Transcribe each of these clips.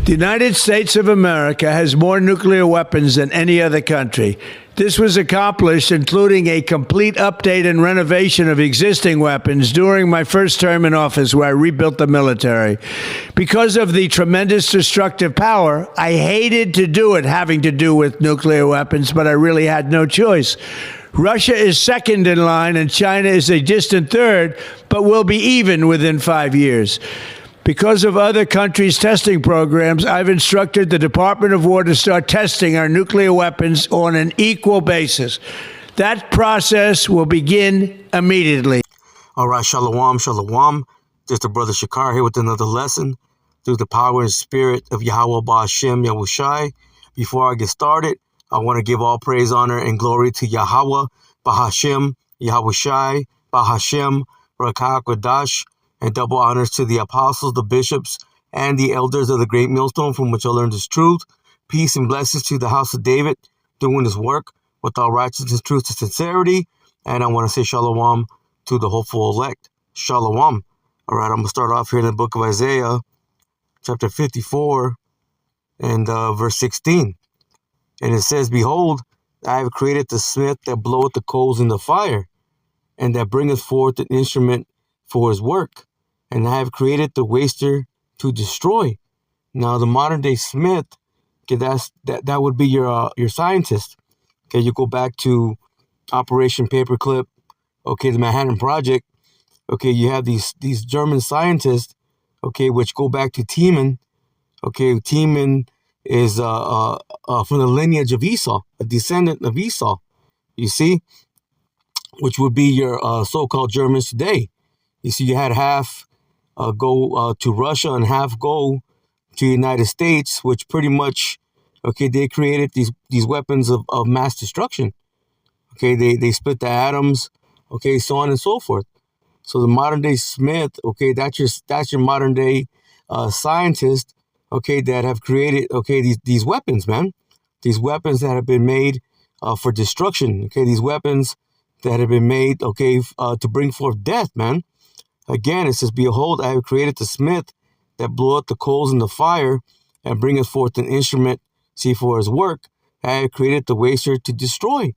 The United States of America has more nuclear weapons than any other country. This was accomplished including a complete update and renovation of existing weapons during my first term in office, where I rebuilt the military. Because of the tremendous destructive power, I hated to do it having to do with nuclear weapons, but I really had no choice. Russia is second in line and China is a distant third, but will be even within 5 years. Because of other countries' testing programs, I've instructed the Department of War to start testing our nuclear weapons on an equal basis. That process will begin immediately. All right, shalom, shalom. Just a brother Shakar here with another lesson through the power and spirit of Yahweh Ba'Shem Yahushai. Before I get started, I want to give all praise, honor, and glory to Yahweh Ba'Shem Yahushai Ba'Shem Rakah Kodash, and double honors to the apostles, the bishops, and the elders of the great millstone from which I learned this truth. Peace and blessings to the house of David, doing his work with all righteousness, truth, and sincerity. And I want to say shalom to the hopeful elect. Shalom. All right, I'm going to start off here in the book of Isaiah, chapter 54, and verse 16. And it says, Behold, I have created the smith that bloweth the coals in the fire, and that bringeth forth an instrument for his work. And I have created the waster to destroy. Now, the modern day smith, okay, that would be your scientist. Okay, you go back to Operation Paperclip, okay, the Manhattan Project. Okay, you have these German scientists, okay, which go back to Tiemann. Okay, Tiemann is from the lineage of Esau, a descendant of Esau. You see, which would be your so-called Germans today. You see, you had half go to Russia and half go to the United States, which pretty much, okay, they created these weapons of mass destruction. Okay, they split the atoms, okay, so on and so forth. So the modern day Smith, okay, that's your modern day scientist, okay, that have created, okay, these weapons, man. These weapons that have been made for destruction, okay, these weapons that have been made, okay, to bring forth death, man. Again, it says, Behold, I have created the smith that bloweth the coals in the fire and bringeth forth an instrument, see, for his work. I have created the waster to destroy.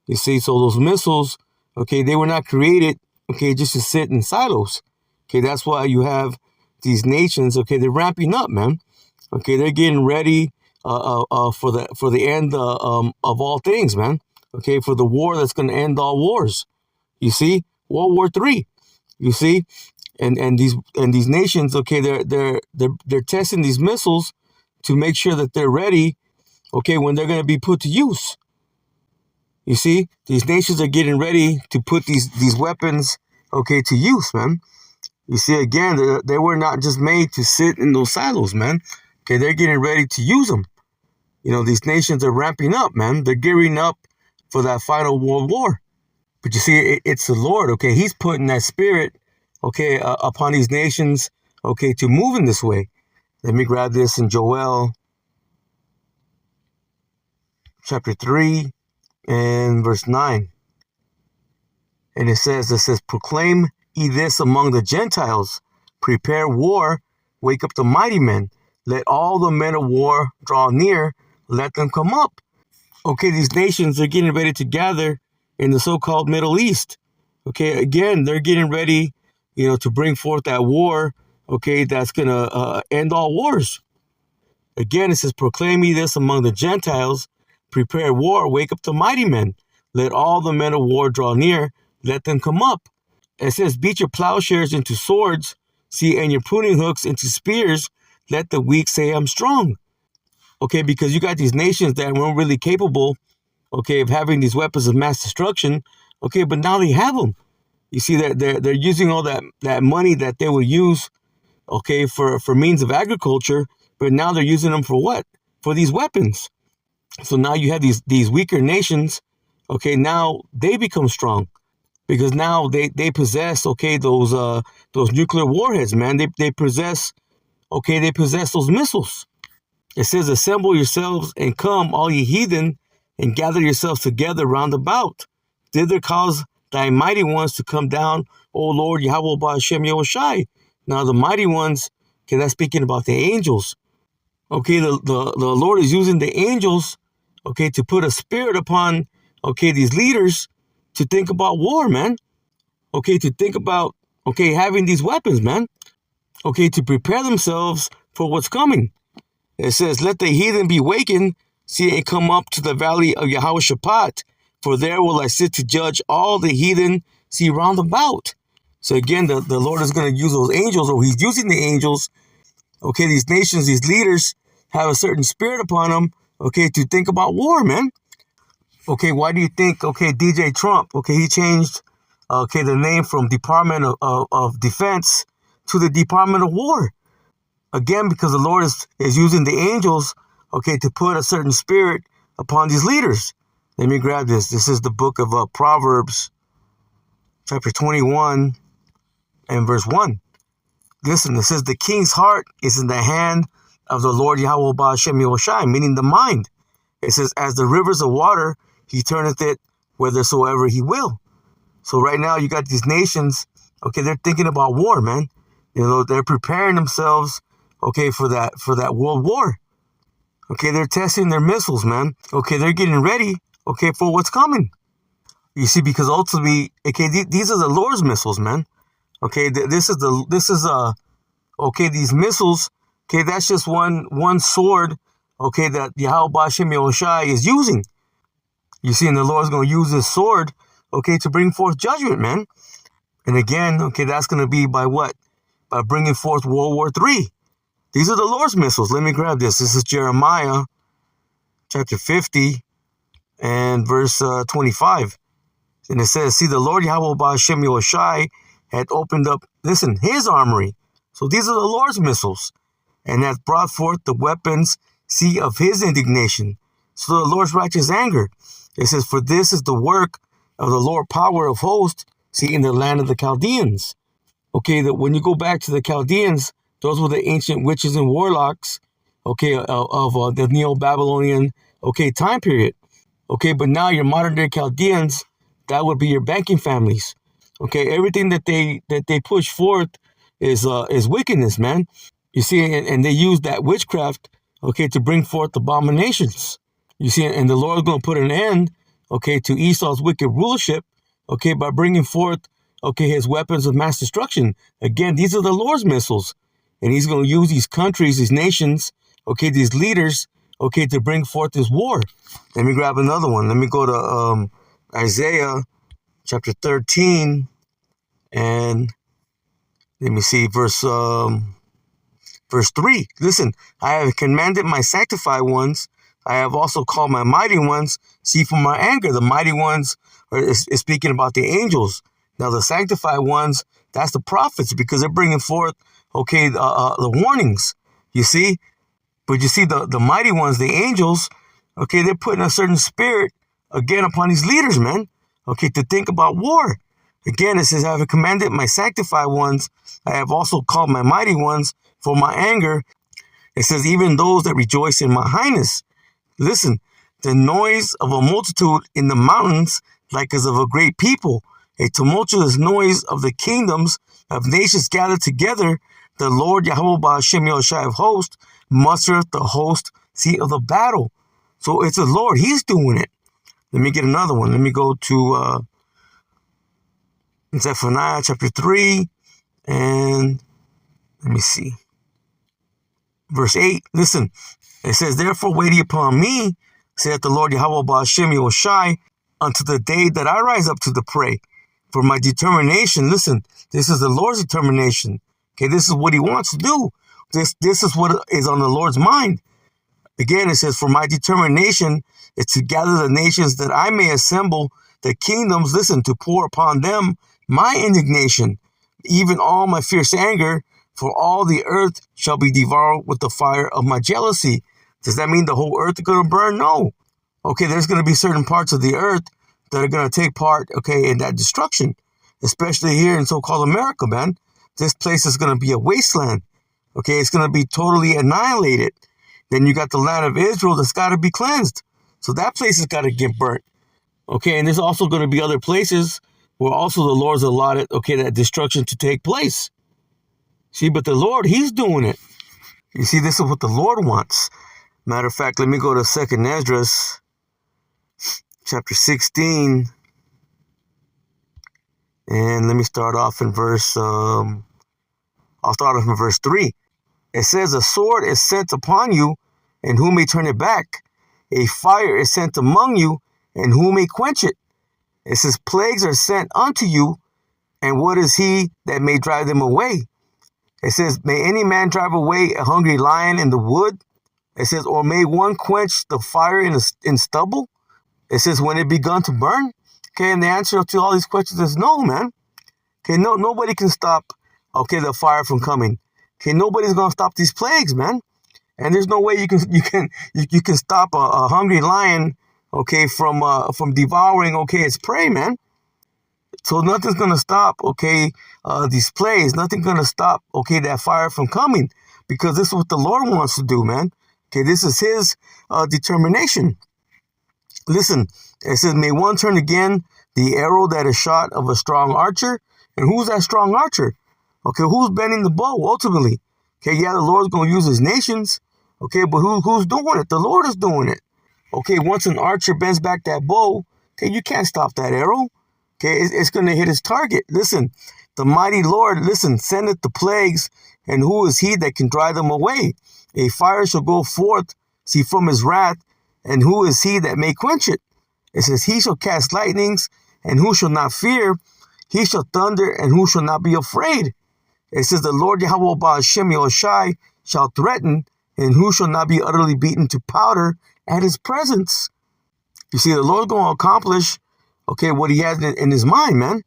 You see, so those missiles, okay, they were not created, okay, just to sit in silos. Okay, that's why you have these nations, okay, they're ramping up, man. Okay, they're getting ready for the end of all things, man. Okay, for the war that's going to end all wars. You see, World War III. You see, and these nations, okay, they're testing these missiles to make sure that they're ready, okay, when they're going to be put to use. You see, these nations are getting ready to put these weapons, okay, to use, man. You see, again, they were not just made to sit in those silos, man. Okay, they're getting ready to use them. You know, these nations are ramping up, man. They're gearing up for that final world war. But you see, it's the Lord, okay? He's putting that spirit, okay, upon these nations, okay, to move in this way. Let me grab this in Joel, chapter 3, and verse 9. And it says, Proclaim ye this among the Gentiles, prepare war, wake up the mighty men. Let all the men of war draw near, let them come up. Okay, these nations are getting ready to gather in the so-called Middle East. Okay, again, they're getting ready, you know, to bring forth that war, okay, that's going to end all wars. Again, it says, Proclaim ye this among the Gentiles, prepare war, wake up the mighty men. Let all the men of war draw near, let them come up. It says, Beat your plowshares into swords, see, and your pruning hooks into spears, let the weak say I'm strong. Okay, because you got these nations that weren't really capable, okay, of having these weapons of mass destruction, okay, but now they have them. You see, they're using all that money that they will use, okay, for means of agriculture, but now they're using them for what? For these weapons. So now you have these weaker nations, okay, now they become strong because now they possess, okay, those nuclear warheads, man. They possess those missiles. It says, Assemble yourselves and come, all ye heathen, and gather yourselves together round about. Thither cause thy mighty ones to come down, O Lord, Yahweh Ba'Shem Yahushai. Now the mighty ones, okay, that's speaking about the angels. Okay, the Lord is using the angels, okay, to put a spirit upon, okay, these leaders to think about war, man. Okay, to think about, okay, having these weapons, man. Okay, to prepare themselves for what's coming. It says, let the heathen be wakened, see and come up to the valley of Yehoshaphat, for there will I sit to judge all the heathen, see round about. So again, the Lord is going to use those angels, or he's using the angels. Okay, these nations, these leaders have a certain spirit upon them, okay, to think about war, man. Okay, why do you think, okay, DJ Trump, okay, he changed, okay, the name from Department of Defense to the Department of War? Again, because the Lord is using the angels, okay, to put a certain spirit upon these leaders. Let me grab this. This is the book of Proverbs, chapter 21 and verse 1. Listen, it says, the king's heart is in the hand of the Lord Yahweh Ba'ashem Yehoshai, meaning the mind. It says, as the rivers of water, he turneth it whithersoever he will. So right now you got these nations, okay, they're thinking about war, man. You know, they're preparing themselves, okay, for that world war. Okay, they're testing their missiles, man. Okay, they're getting ready, okay, for what's coming. You see, because ultimately, okay, these are the Lord's missiles, man. Okay, okay, these missiles, okay, that's just one sword, okay, that Yahweh Ba'ashem Yehoshai is using. You see, and the Lord's going to use this sword, okay, to bring forth judgment, man. And again, okay, that's going to be by what? By bringing forth World War III. These are the Lord's missiles. Let me grab this. This is Jeremiah chapter 50 and verse 25. And it says, see, the Lord Yahweh Ba'ashem Yehoshai had opened up, listen, his armory. So these are the Lord's missiles. And hath brought forth the weapons, see, of his indignation. So the Lord's righteous anger. It says, for this is the work of the Lord power of hosts, see, in the land of the Chaldeans. Okay, that when you go back to the Chaldeans, those were the ancient witches and warlocks, okay, of the Neo-Babylonian, okay, time period. Okay, but now your modern day Chaldeans, that would be your banking families. Okay, everything that they push forth is wickedness, man. You see, and they use that witchcraft, okay, to bring forth abominations. You see, and the Lord's going to put an end, okay, to Esau's wicked rulership, okay, by bringing forth, okay, his weapons of mass destruction. Again, these are the Lord's missiles. And he's going to use these countries, these nations, okay, these leaders, okay, to bring forth this war. Let me grab another one. Let me go to Isaiah chapter 13 and let me see, verse 3. Listen, I have commanded my sanctified ones. I have also called my mighty ones. See, for my anger, the mighty ones is speaking about the angels. Now, the sanctified ones, that's the prophets, because they're bringing forth, okay, the warnings, you see. But you see, the mighty ones, the angels, okay, they're putting a certain spirit, again, upon these leaders, man, okay, to think about war. Again, it says, I have commanded my sanctified ones. I have also called my mighty ones for my anger. It says, even those that rejoice in my highness. Listen, the noise of a multitude in the mountains, like as of a great people, a tumultuous noise of the kingdoms of nations gathered together. The Lord Yahweh Ba'ashem Yehoshai of hosts mustereth the host, see, of the battle. So it's the Lord. He's doing it. Let me get another one. Let me go to Zephaniah chapter 3 and let me see. Verse 8. Listen, it says, therefore wait ye upon me, saith the Lord Yahweh Ba'ashem Yehoshai, unto the day that I rise up to the prey. For my determination, listen, this is the Lord's determination. Okay, this is what he wants to do. This is what is on the Lord's mind. Again, it says, for my determination is to gather the nations that I may assemble the kingdoms, listen, to pour upon them my indignation, even all my fierce anger, for all the earth shall be devoured with the fire of my jealousy. Does that mean the whole earth is going to burn? No. Okay, there's going to be certain parts of the earth that are going to take part, okay, in that destruction, especially here in so-called America, man. This place is going to be a wasteland. Okay, it's going to be totally annihilated. Then you got the land of Israel that's got to be cleansed. So that place has got to get burnt. Okay, and there's also going to be other places where also the Lord's allotted, okay, that destruction to take place. See, but the Lord, he's doing it. You see, this is what the Lord wants. Matter of fact, let me go to 2nd Esdras, chapter 16. And let me start off in verse, I'll start off in verse 3. It says, a sword is sent upon you, and who may turn it back? A fire is sent among you, and who may quench it? It says, plagues are sent unto you, and what is he that may drive them away? It says, may any man drive away a hungry lion in the wood? It says, or may one quench the fire in stubble? It says, when it begun to burn? Okay, and the answer to all these questions is no, man. Okay, nobody can stop, okay, the fire from coming. Okay, nobody's gonna stop these plagues, man. And there's no way you can stop a hungry lion, okay, from devouring, okay, its prey, man. So nothing's gonna stop, okay, these plagues. Nothing's gonna stop, okay, that fire from coming, because this is what the Lord wants to do, man. Okay, this is His determination. Listen, it says, may one turn again the arrow that is shot of a strong archer. And who's that strong archer? Okay, who's bending the bow ultimately? Okay, yeah, the Lord's going to use His nations. Okay, but who's doing it? The Lord is doing it. Okay, once an archer bends back that bow, okay, you can't stop that arrow. Okay, it's going to hit its target. Listen, the mighty Lord, listen, sendeth the plagues, and who is he that can drive them away? A fire shall go forth, see, from his wrath, and who is he that may quench it? It says, he shall cast lightnings, and who shall not fear? He shall thunder, and who shall not be afraid? It says, the Lord Yahweh Ba'ashem Yahushai shall threaten, and who shall not be utterly beaten to powder at his presence? You see, the Lord's going to accomplish, okay, what he has in his mind, man.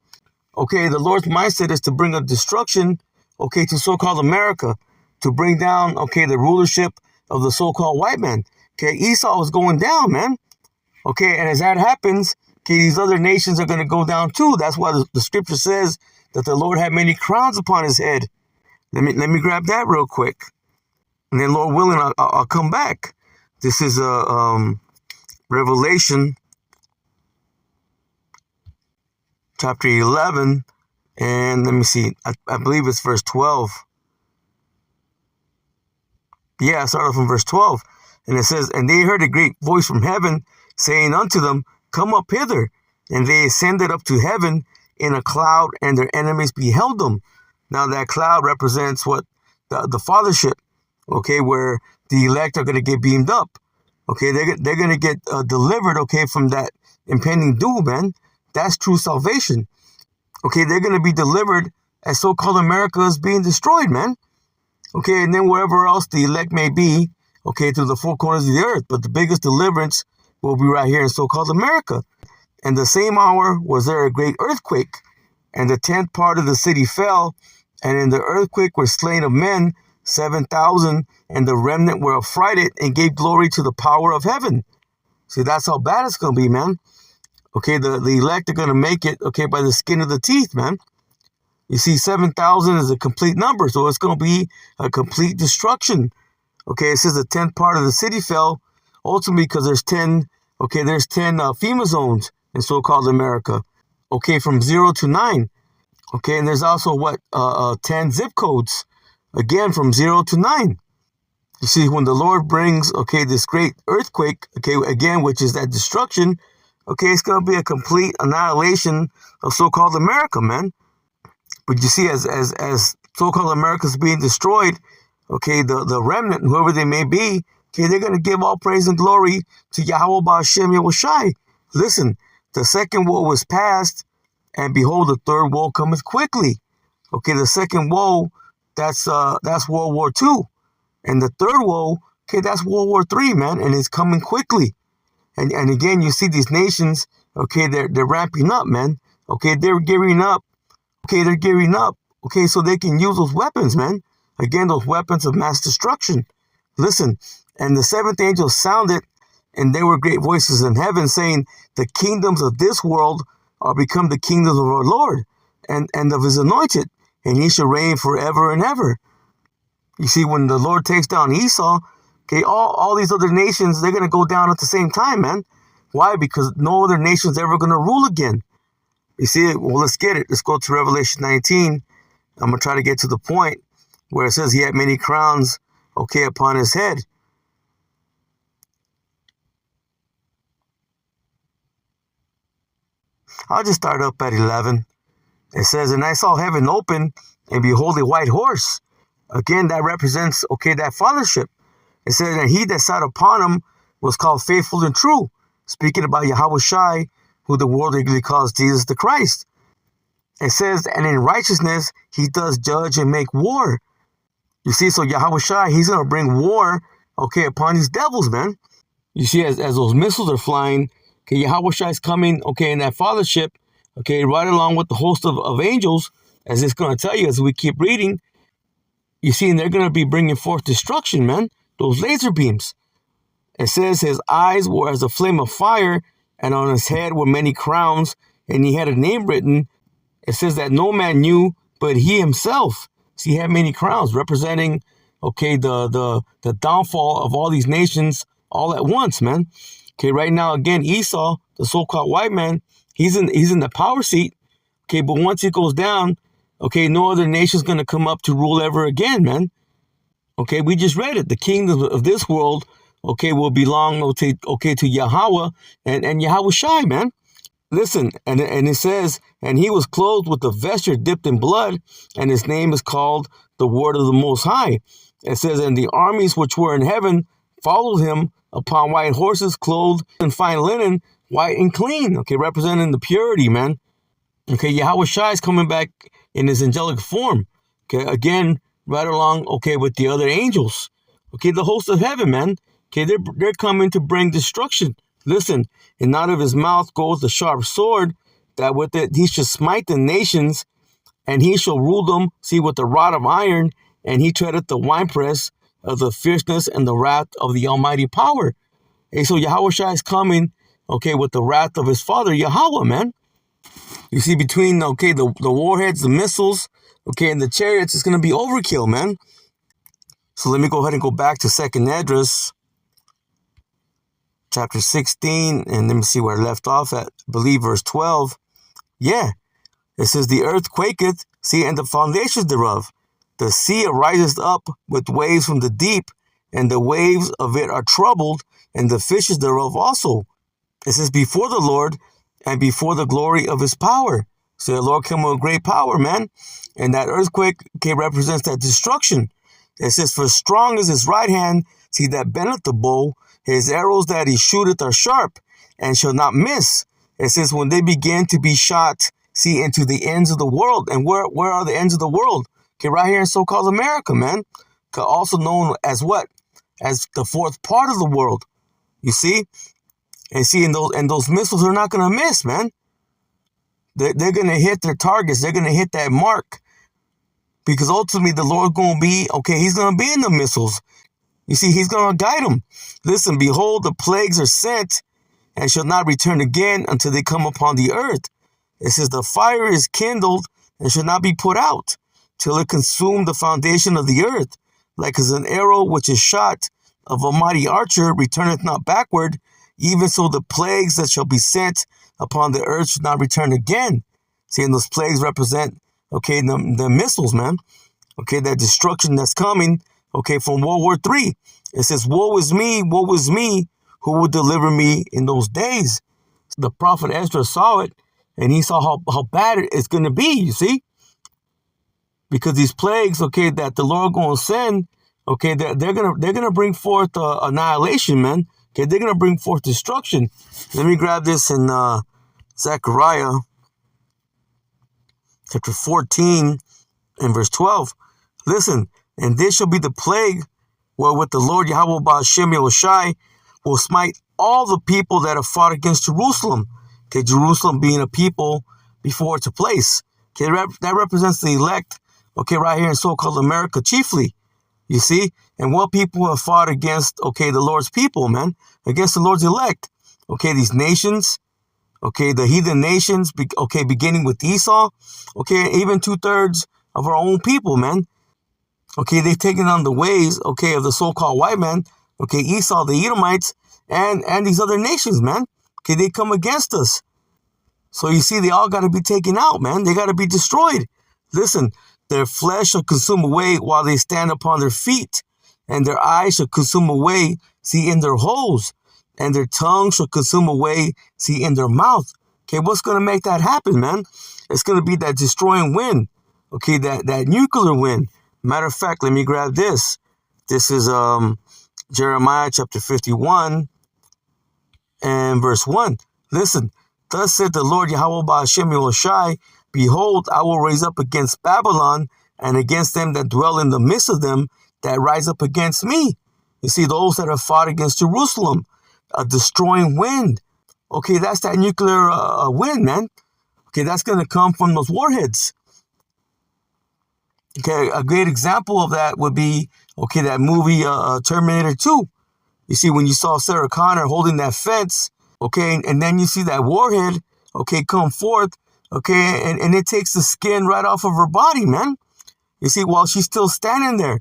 Okay, the Lord's mindset is to bring a destruction, okay, to so-called America, to bring down, okay, the rulership of the so-called white man. Okay, Esau is going down, man. Okay, and as that happens, okay, these other nations are going to go down too. That's why the scripture says that the Lord had many crowns upon his head. Let me grab that real quick. And then, Lord willing, I'll come back. This is Revelation chapter 11. And let me see. I believe it's verse 12. Yeah, I start off from verse 12. And it says, and they heard a great voice from heaven, saying unto them, come up hither. And they ascended up to heaven in a cloud, and their enemies beheld them. Now that cloud represents what? The fathership, okay, where the elect are going to get beamed up. Okay, they're going to get delivered, okay, from that impending doom, man. That's true salvation. Okay, they're going to be delivered as so-called America is being destroyed, man. Okay, and then wherever else the elect may be, okay, to the four corners of the earth. But the biggest deliverance will be right here in so-called America. And the same hour was there a great earthquake, and the 10th part of the city fell, and in the earthquake were slain of men 7,000, and the remnant were affrighted and gave glory to the power of heaven. See, that's how bad it's going to be, man. Okay, the elect are going to make it, okay, by the skin of the teeth, man. You see, 7,000 is a complete number, so it's going to be a complete destruction. Okay, it says the 10th part of the city fell, ultimately because there's 10 FEMA zones in so-called America. Okay, from 0 to 9. Okay, and there's also 10 zip codes, again, from 0 to 9. You see, when the Lord brings, okay, this great earthquake, okay, again, which is that destruction, okay, it's going to be a complete annihilation of so-called America, man. But you see, as so-called America is being destroyed, okay, the remnant, whoever they may be, okay, they're going to give all praise and glory to Yahweh Ba'ashem Yahushai. Listen, the second woe was past, and behold, the third woe cometh quickly. Okay, the second woe, that's World War II. And the third woe, okay, that's World War III, man, and it's coming quickly. And again, you see these nations, okay, they're ramping up, man. Okay, they're gearing up. Okay, they're gearing up. Okay, so they can use those weapons, man. Again, those weapons of mass destruction. Listen, and the seventh angel sounded, and there were great voices in heaven saying, the kingdoms of this world are become the kingdoms of our Lord and of his anointed, and he shall reign forever and ever. You see, when the Lord takes down Esau, okay, all these other nations, they're going to go down at the same time, man. Why? Because no other nation's ever going to rule again. You see, well, let's get it. Let's go to Revelation 19. I'm going to try to get to the point where it says he had many crowns, okay, upon his head. I'll just start up at 11. It says, and I saw heaven open, and behold, a white horse. Again, that represents, okay, that fathership. It says, and he that sat upon him was called faithful and true, speaking about Yahweh Shai, who the world regularly calls Jesus the Christ. It says, and in righteousness he does judge and make war. You see, so Yahweh Shai, he's going to bring war, okay, upon these devils, man. You see, as those missiles are flying, okay, Yahweh Shai is coming, okay, in that fathership, okay, right along with the host of angels, as it's going to tell you as we keep reading. You see, and they're going to be bringing forth destruction, man. Those laser beams. It says his eyes were as a flame of fire, and on his head were many crowns, and he had a name written. It says that no man knew but he himself. So he had many crowns, representing, okay, the downfall of all these nations all at once, man. Okay, right now, again, Esau, the so-called white man, he's in the power seat. Okay, but once he goes down, okay, no other nation's going to come up to rule ever again, man. Okay, we just read it. The kingdoms of this world, okay, will belong, okay, to Yahweh and Yahweh Shai, man. Listen, and it says, and he was clothed with a vesture dipped in blood, and his name is called the Word of the Most High. It says, and the armies which were in heaven followed him upon white horses, clothed in fine linen, white and clean. Okay, representing the purity, man. Okay, Yahweh Shai is coming back in his angelic form. Okay, again, right along, okay, with the other angels. Okay, the host of heaven, man. Okay, they're coming to bring destruction. Listen, and out of his mouth goes the sharp sword, that with it he shall smite the nations, and he shall rule them, see, with the rod of iron, and he treadeth the winepress of the fierceness and the wrath of the almighty power. Hey, so Yahweh Shai is coming, okay, with the wrath of his father, Yahweh, man. You see, between, okay, the warheads, the missiles, okay, and the chariots, it's going to be overkill, man. So let me go ahead and go back to 2nd Esdras, chapter 16, and let me see where I left off at, I believe verse 12. Yeah, it says, the earth quaketh, see, and the foundations thereof. The sea arises up with waves from the deep, and the waves of it are troubled, and the fishes thereof also. It says, before the Lord, and before the glory of his power. So the Lord came with great power, man. And that earthquake, okay, represents that destruction. It says, for strong is his right hand, see, that bendeth the bow. His arrows that he shooteth are sharp, and shall not miss. It says, when they begin to be shot, see, into the ends of the world. And where are the ends of the world? Okay, right here in so-called America, man. Also known as what? As the fourth part of the world. You see? And see, and those missiles are not going to miss, man. They're going to hit their targets. They're going to hit that mark. Because ultimately the Lord's going to be, okay, he's going to be in the missiles. You see, he's going to guide them. Listen, behold, the plagues are sent and shall not return again until they come upon the earth. It says, the fire is kindled and shall not be put out till it consume the foundation of the earth. Like as an arrow which is shot of a mighty archer returneth not backward, even so the plagues that shall be sent upon the earth should not return again. See, and those plagues represent, okay, the missiles, man. Okay, that destruction that's coming, okay, from World War III. It says, woe is me, who will deliver me in those days? So the prophet Ezra saw it, and he saw how bad it's going to be, you see? Because these plagues, okay, that the Lord going to send, okay, they're gonna bring forth annihilation, man. Okay, they're going to bring forth destruction. Let me grab this in Zechariah chapter 14 and verse 12. Listen, and this shall be the plague wherewith the Lord Yahweh Ba'ashem Yahushai will smite all the people that have fought against Jerusalem. Okay, Jerusalem being a people before it's a place. Okay, that represents the elect, okay, right here in so-called America chiefly. You see? And what people have fought against, okay, the Lord's people, man, against the Lord's elect. Okay, these nations, okay, the heathen nations, okay, beginning with Esau, okay, even 2/3 of our own people, man. Okay, they've taken on the ways, okay, of the so-called white man, okay, Esau, the Edomites, and these other nations, man. Okay, they come against us. So you see, they all got to be taken out, man. They got to be destroyed. Listen, their flesh shall consume away while they stand upon their feet. and their eyes shall consume away, see, in their holes, and their tongue shall consume away, see, in their mouth. Okay, what's going to make that happen, man? It's going to be that destroying wind. Okay, that nuclear wind. Matter of fact, let me grab this. This is Jeremiah chapter 51 and verse 1. Listen, thus said the Lord Yahweh Ba'ashem Yahushai, behold, I will raise up against Babylon and against them that dwell in the midst of them that rise up against me. You see, those that have fought against Jerusalem, a destroying wind. Okay, that's that nuclear wind, man. Okay, that's going to come from those warheads. Okay, a great example of that would be, okay, that movie Terminator 2. You see, when you saw Sarah Connor holding that fence, okay, and then you see that warhead, okay, come forth, okay, and it takes the skin right off of her body, man. You see, while she's still standing there.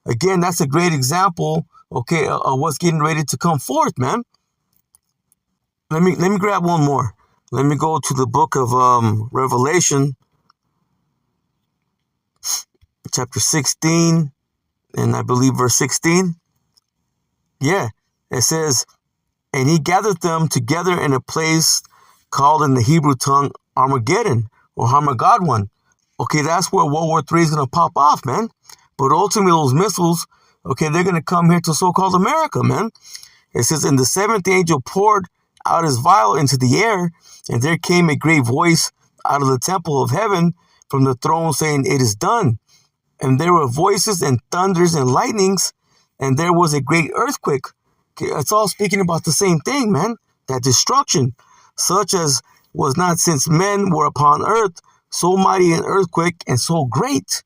Again, that's a great example, okay, of what's getting ready to come forth, man. Let me grab one more. Let me go to the book of Revelation, chapter 16, and I believe verse 16. Yeah, it says, and he gathered them together in a place called in the Hebrew tongue Armageddon or Armageddon. Okay, that's where World War III is going to pop off, man. But ultimately, those missiles, okay, they're going to come here to so-called America, man. It says, and the seventh angel poured out his vial into the air, and there came a great voice out of the temple of heaven from the throne saying, it is done. And there were voices and thunders and lightnings, and there was a great earthquake. Okay, it's all speaking about the same thing, man. That destruction, such as was not since men were upon earth, so mighty an earthquake and so great.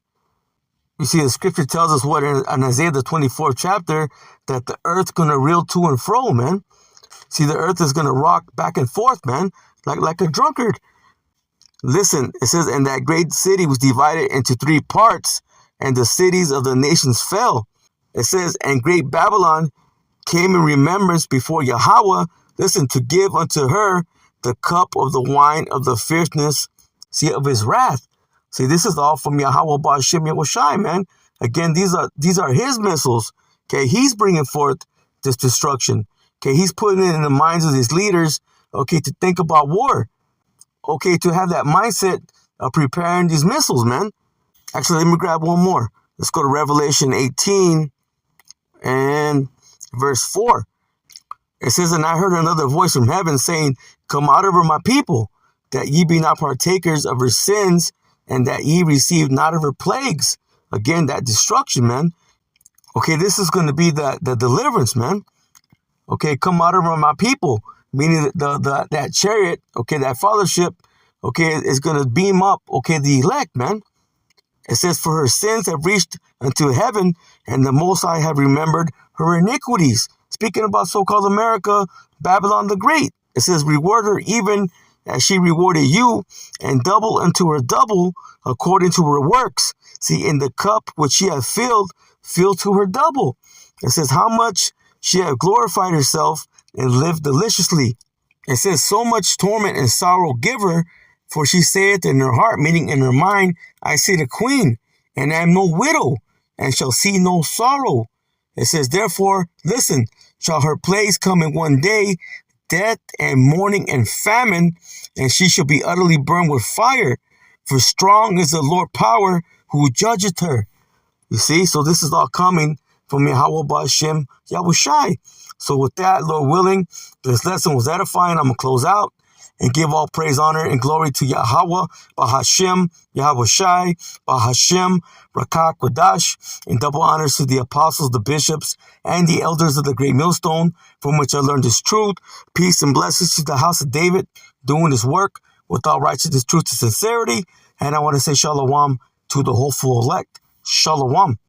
You see, the scripture tells us what in Isaiah the 24th chapter, that the earth's going to reel to and fro, man. See, the earth is going to rock back and forth, man, like a drunkard. Listen, it says, and that great city was divided into three parts, and the cities of the nations fell. It says, and great Babylon came in remembrance before Yahweh, listen, to give unto her the cup of the wine of the fierceness, see, of his wrath. See, this is all from Yahweh Ba'ashem Yahushai, man. Again, these are his missiles. Okay, he's bringing forth this destruction. Okay, he's putting it in the minds of his leaders, okay, to think about war. Okay, to have that mindset of preparing these missiles, man. Actually, let me grab one more. Let's go to Revelation 18 and verse 4. It says, and I heard another voice from heaven saying, come out of her, my people, that ye be not partakers of her sins, and that ye receive not of her plagues. Again, that destruction, man. Okay, this is going to be the deliverance, man. Okay, come out of her, my people, meaning that chariot, okay, that fellowship, okay, is going to beam up, okay, the elect, man. It says, for her sins have reached unto heaven, and the Most High have remembered her iniquities. Speaking about so-called America, Babylon the Great. It says, reward her even as she rewarded you, and double unto her double according to her works. See, in the cup which she hath filled, fill to her double. It says, how much she hath glorified herself and lived deliciously. It says, so much torment and sorrow give her, for she saith in her heart, meaning in her mind, I sit a queen, and am no widow, and shall see no sorrow. It says, therefore, listen, shall her plagues come in one day, death and mourning and famine, and she shall be utterly burned with fire. For strong is the Lord power who judgeth her. You see, so this is all coming from Yahweh Ba'ashem Yahushai. So with that, Lord willing, this lesson was edifying. I'm going to close out and give all praise, honor, and glory to Yahweh, Bahashem, Yahushai, Bahashem, Rakak, Quadash, and double honors to the apostles, the bishops, and the elders of the great millstone, from which I learned this truth. Peace and blessings to the house of David, doing his work with all righteousness, truth, and sincerity. And I want to say shalom to the hopeful elect. Shalom.